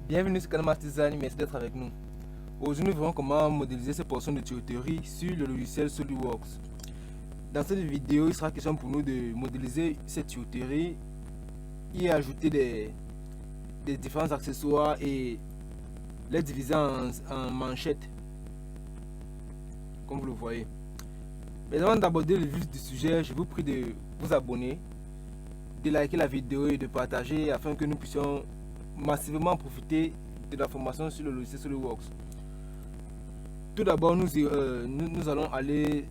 Bienvenue sur Canal Design, merci d'être avec nous. Aujourd'hui, nous verrons comment modéliser ces portions de tuyauterie sur le logiciel SolidWorks. Dans cette vidéo, il sera question pour nous de modéliser cette tuyauterie et ajouter des différents accessoires et les diviser en manchettes, comme vous le voyez. Mais avant d'aborder le vif du sujet, je vous prie de vous abonner, de liker la vidéo et de partager afin que nous puissions massivement profiter de la formation sur le logiciel SolidWorks. Tout d'abord, nous allons aller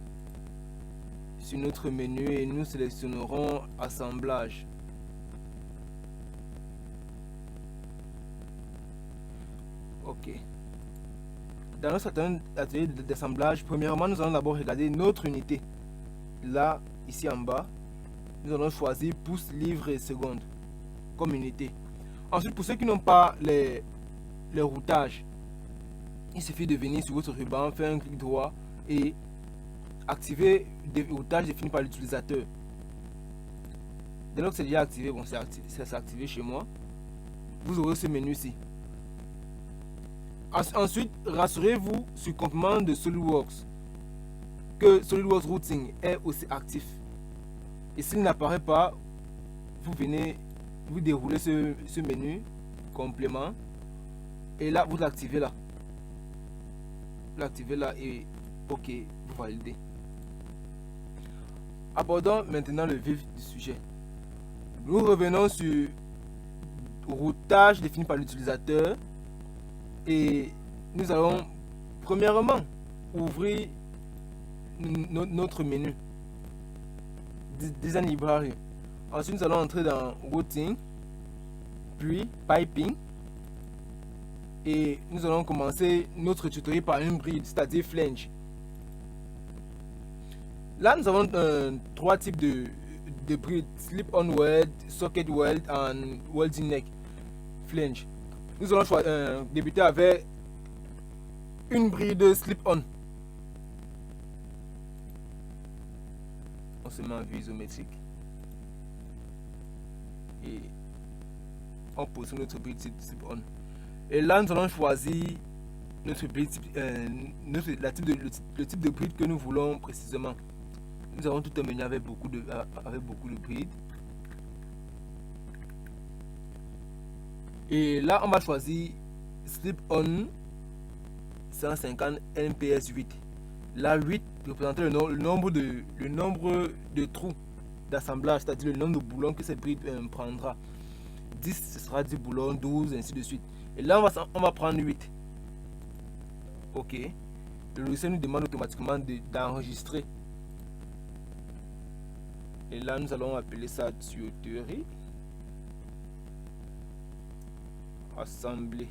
sur notre menu et nous sélectionnerons assemblage. Ok. Dans notre atelier d'assemblage, premièrement, nous allons d'abord regarder notre unité. Là, ici en bas, nous allons choisir pouces, livres et secondes comme unité. Ensuite, pour ceux qui n'ont pas les routages, il suffit de venir sur votre ruban, faire un clic droit et activer des routages définis par l'utilisateur. Dès lors que c'est déjà activé, bon, c'est activé chez moi, vous aurez ce menu-ci. Ensuite, rassurez-vous sur le complément de SolidWorks que SolidWorks Routing est aussi actif. Et s'il n'apparaît pas, vous venez, vous déroulez ce menu complément et là, vous l'activez là. Vous l'activez là et OK, vous validez. Abordons maintenant le vif du sujet. Nous revenons sur routage défini par l'utilisateur et nous allons premièrement ouvrir notre menu Design Library. Ensuite, nous allons entrer dans Routing, puis Piping et nous allons commencer notre tutoriel par une bride, c'est-à-dire flange. Là, nous avons trois types de brides: slip-on weld, socket weld et welding neck flange. Nous allons débuter avec une bride slip-on. On se met en vue isométrique et on pose notre bride slip-on. Et là, nous allons choisir notre bride, le type de bride que nous voulons précisément. Nous avons tout un menu avec beaucoup de brides. Et là, on va choisir slip-on 150 NPS 8. Là, 8 représente le nombre de trous d'assemblage, c'est-à-dire le nombre de boulons que cette bride prendra. 10, ce sera 10 boulons, 12, ainsi de suite. Et là, on va prendre 8. OK. Le logiciel nous demande automatiquement d'enregistrer. Et là, nous allons appeler ça tuyauterie. Assembler.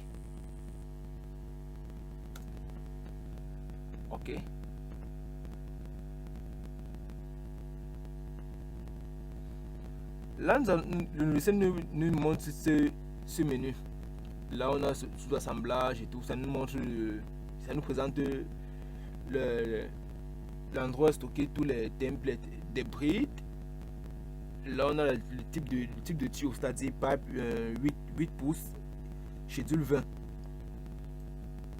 OK. Là, le logiciel nous montre ce menu. Là, on a sous-assemblage et tout. Ça nous montre, ça nous présente l'endroit stocké tous les templates des brides. Là, on a le type de tuyau, c'est-à-dire pipe 8 pouces, schedule 20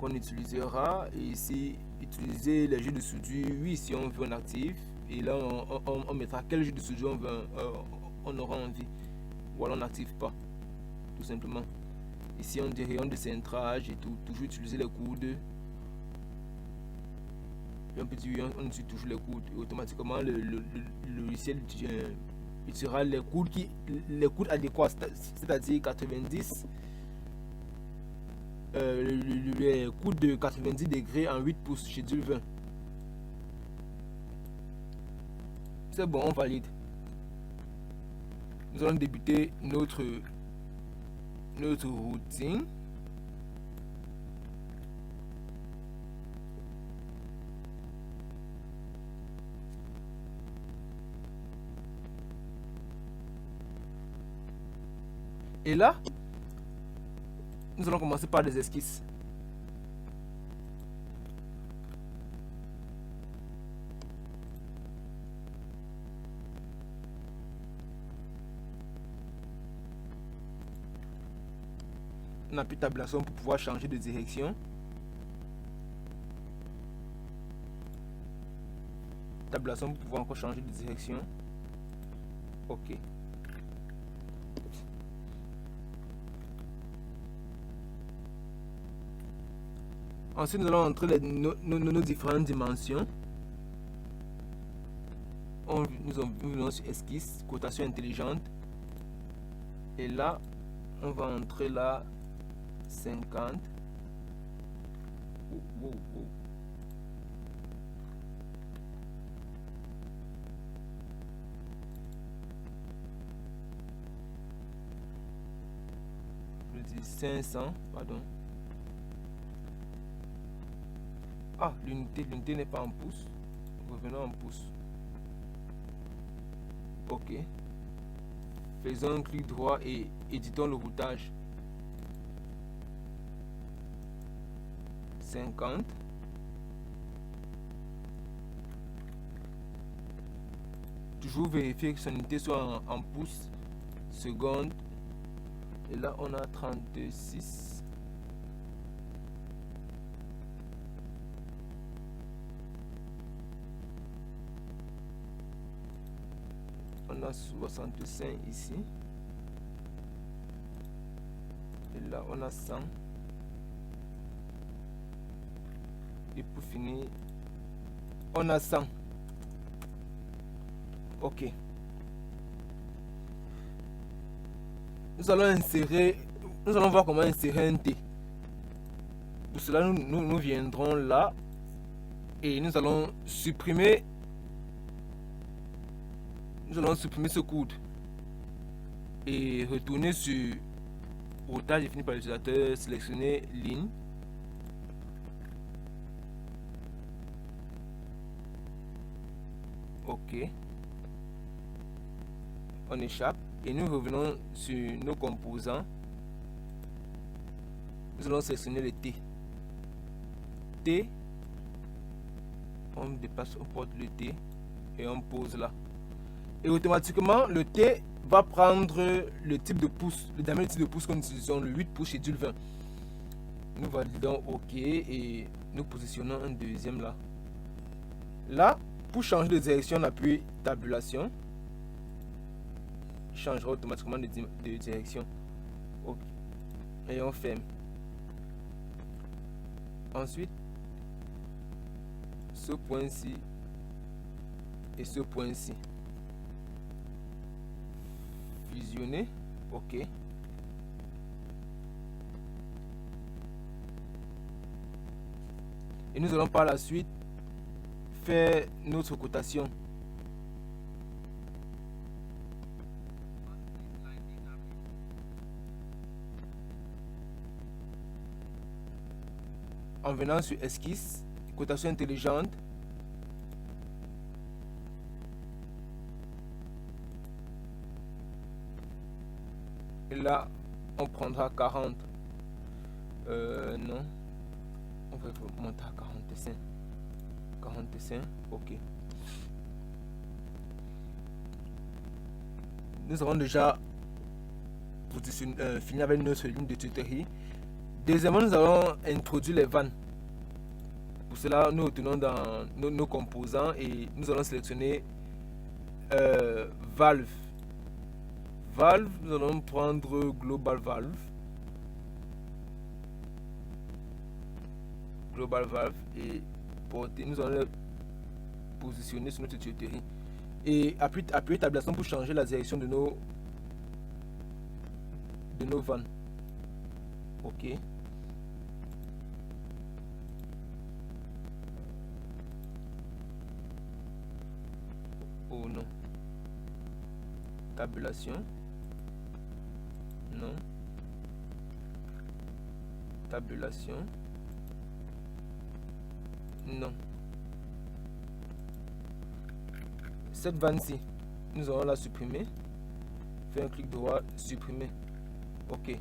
qu'on utilisera. Et ici, utiliser les jeux de soudure, oui, si on veut un actif. Et là, on mettra quel jeu de soudure on aura envie. Ou alors on n'active pas, tout simplement. Ici, on dit rayon de centrage et tout. Toujours utiliser les coudes. Un petit rayon, on utilise toujours les coudes. Et automatiquement, le logiciel utilisera les coudes adéquats, c'est-à-dire 90. Les coudes de 90 degrés en 8 pouces, schedule 20. C'est bon, on valide. Nous allons débuter notre routing. Et là, nous allons commencer par des esquisses. On appuie tabulation pour pouvoir changer de direction. Tabulation pour pouvoir encore changer de direction. OK. Ensuite, nous allons entrer nos différentes dimensions. Nous venons sur esquisse, cotation intelligente. Et là, on va entrer là 50. Je dis 500, pardon. Ah, l'unité n'est pas en pouces. Revenons en pouces. OK. Faisons un clic droit et éditons le routage. 50. Toujours vérifier que son unité soit en pouces, secondes. Et là, on a 36. On a 65 ici. Et là, on a 100. Et pour finir, on a 100. OK. Nous allons voir comment insérer un T. Pour cela, nous viendrons là et nous allons supprimer ce coude et retourner sur routage défini par l'utilisateur, sélectionner ligne. OK. On échappe et nous revenons sur nos composants. Nous allons sélectionner le T. T. On dépasse, on porte le T et on pose là. Et automatiquement, le T va prendre le type de pouce, le diamètre type de pouce que nous utilisons, le 8 pouces schedule 20. Nous validons OK et nous positionnons un deuxième là. Là, pour changer de direction, on appuie tabulation. Il changera automatiquement de direction. OK. Et on ferme. Ensuite, ce point-ci et ce point-ci. Fusionner. OK. Et nous allons par la suite faire notre cotation. En venant sur esquisse, cotation intelligente. Et là, on prendra 40. Non. On va monter à 45. 45, OK. Nous avons déjà fini avec notre ligne de tuterie. Deuxièmement, nous allons introduire les vannes. Pour cela, nous retournons dans nos composants et nous allons sélectionner valve. Valve, nous allons prendre global valve. Global valve et porter, nous allons les positionner sur notre tuyauterie. Et appuyer tabulation pour changer la direction de nos vannes. OK. Oh non. Tabulation. Non. Tabulation. Non. Cette vanne-ci, nous allons la supprimer. Faire un clic droit, supprimer. OK.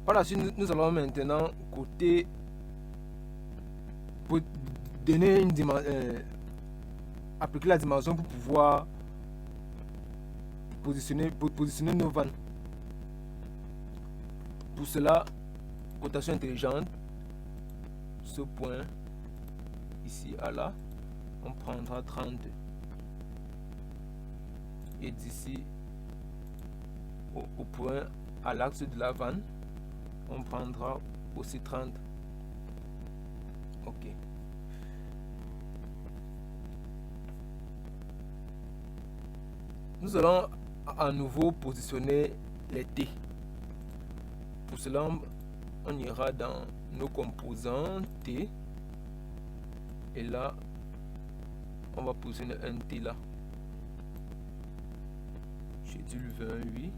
Par la suite, nous allons maintenant côté pour donner une dimension, appliquer la dimension pour pouvoir positionner nos vannes. Pour cela, rotation intelligente, ce point ici à là, on prendra 30. Et d'ici au point à l'axe de la vanne, on prendra aussi 30. Ok. Nous allons à nouveau positionner les T. Pour cela, on ira dans nos composants T. Et là, on va positionner un T là. Schedule 28.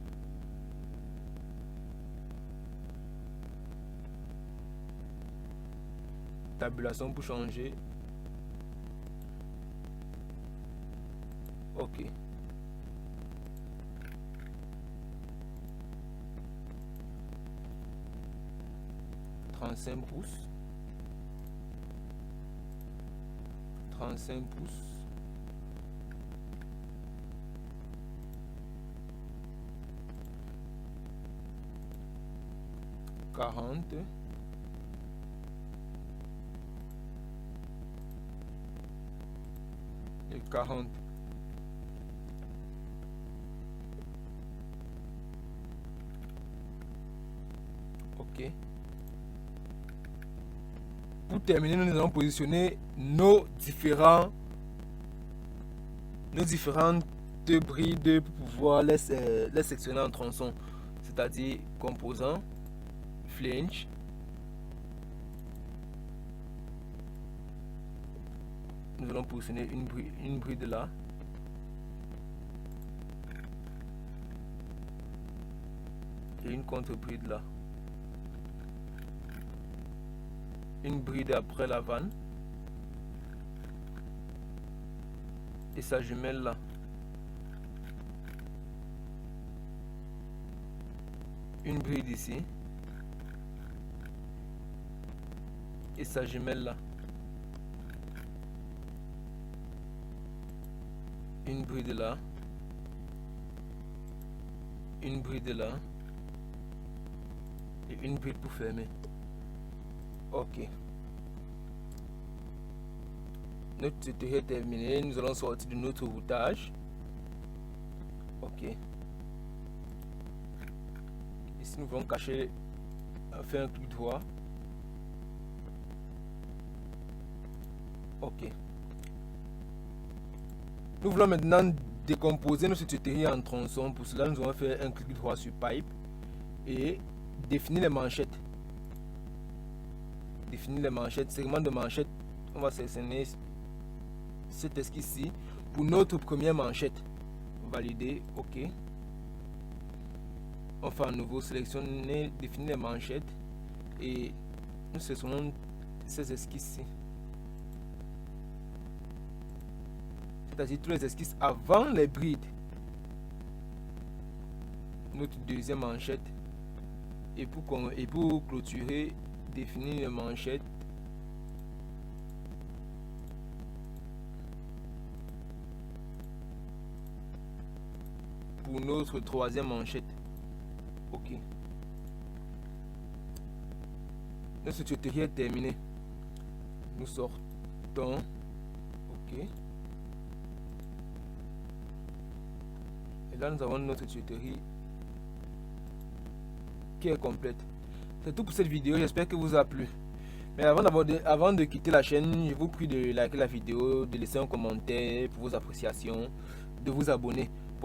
Tabulation pour changer. Ok. $35 pouces. 35 pouces. Et 40. Ok. Pour terminer, nous allons positionner nos différentes brides pour pouvoir les sectionner en tronçons, c'est-à-dire composants, flange, nous allons positionner une bride là, et une contre-bride là, une bride après la vanne et sa jumelle là. Une bride ici et sa jumelle là. Une bride là, une bride là et une bride pour fermer. Ok. Notre tutoriel est terminé. Nous allons sortir de notre routage. Ok. Ici nous allons cacher, faire un clic droit. Ok. Nous voulons maintenant décomposer notre tutoriel en tronçons. Pour cela, nous allons faire un clic droit sur Pipe et définir les manchettes. Définir les manchettes, segment de manchette. On va sélectionner cette esquisse-ci pour notre première manchette. Valider, ok. On fait à nouveau sélectionner, définir les manchettes et nous sélectionnons ces esquisses-ci. C'est-à-dire tous les esquisses avant les brides. Notre deuxième manchette. Et pour clôturer, définir les manchettes. Pour notre troisième manchette. Ok. Notre tutoriel est terminé. Nous sortons. Ok. Et là, nous avons notre tutoriel qui est complète. C'est tout pour cette vidéo. J'espère que vous a plu. Mais avant de quitter la chaîne, je vous prie de liker la vidéo, de laisser un commentaire pour vos appréciations, de vous abonner.